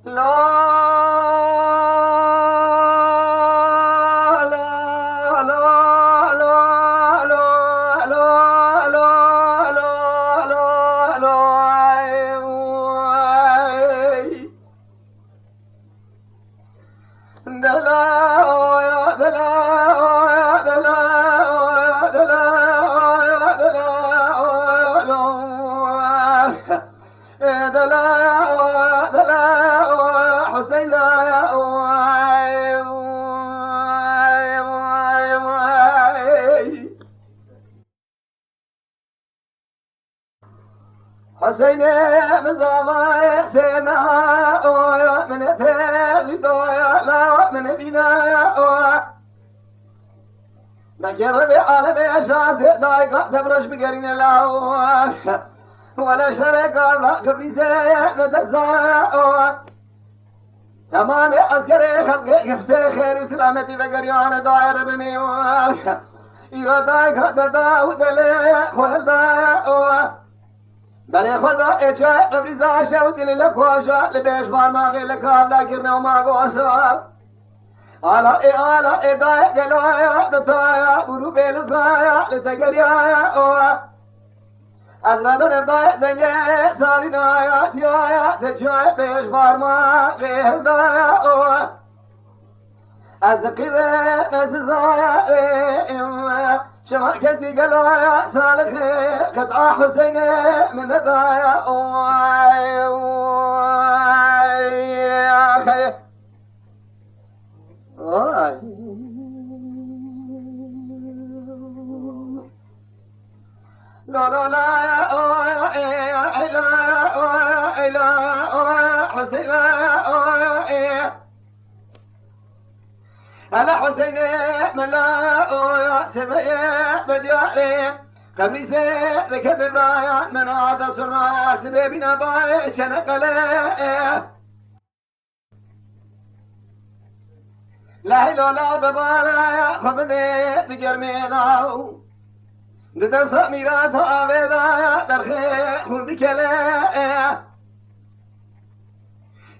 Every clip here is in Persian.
لا لا لا لا لا لا لا لا حسين حسين مزامع سماء من ثالث لا من بناء نجرب عالم شاس دايق تبرش بقرين الله ولا شرك لا قبل سيد تزاء تمام عسكري خلق يفسي خير وسلامتي بقريان دائر بني إرادايق تداود لي خلداء بله خدا اچای قبری زاشه و دلی لکوشا لبیش بار ماغی لکابلا گرنه و ماغوشا آلا ادای جلوایا بتایا برو بیلوکایا لتگریایا از ربن ابدای دنگه سالینایا دیایا تچای بیش بار ماغی هدایا از دقیقه نزدایا شما كسي قالوا يا سالك قطع حسين من ذايا يا اخي لا لا لا حسين على حسين ملا سبيا بدياري قبل سيد كذب رايا من عاد سرا سبيبنا باي شنقله لا لا دبالا خبدي تجرميناو ددر سميرات عبيدا درخي خذ كلا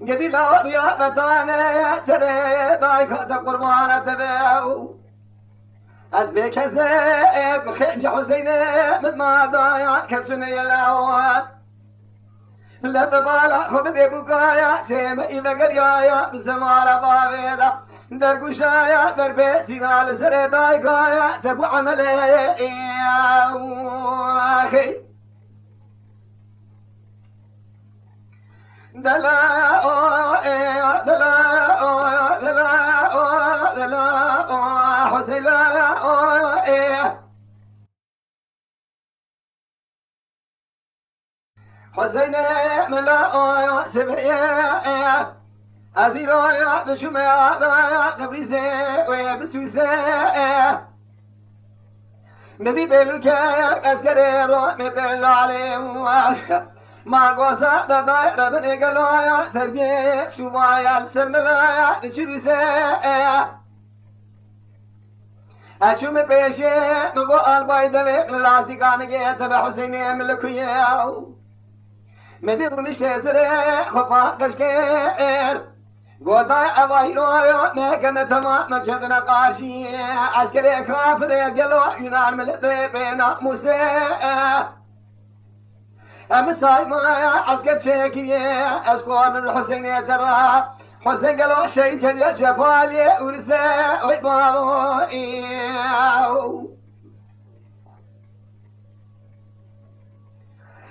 قدي لا ريا بتانا سري دايك قربان تبعو از بكسب خنج حسين مد ما ضايع كسبني يلاوات لا تبالا خبدي بكايا سيم إذا قريايا بسمارة بابيدا درقشايا بربيسينا لسري دايكايا تبو عملي أخي دلا دلا دلا دلا حسين حسين ملا سبعي أزيرا دشمي قبريسي وبسوسي مدي بلوك أسكري رو مثل عليهم ما قوسا دايرة بني قلوايا تربية شمايا السملايا تشريسي أشوم بيشي نقو البايد ويق للعسي كانك تبع حسيني ملكويا مدير نشيزري خفا قشكير قوضاي أواهيرويا ميكنا تمام مبجدنا قاشي عسكري كافري قلوا ينال ملتري بينا موسي مساي ما عسكر شيكي أسكون الحسين ترى حسين قالوا شيء كذا جبالي ورسا ويبابو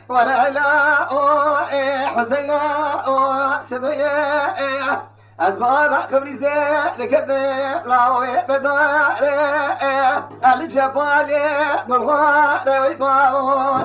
وانا لا حسين سبيا أزبار قبري زي كذا راوي بداري الجبالي بالغار ويبابو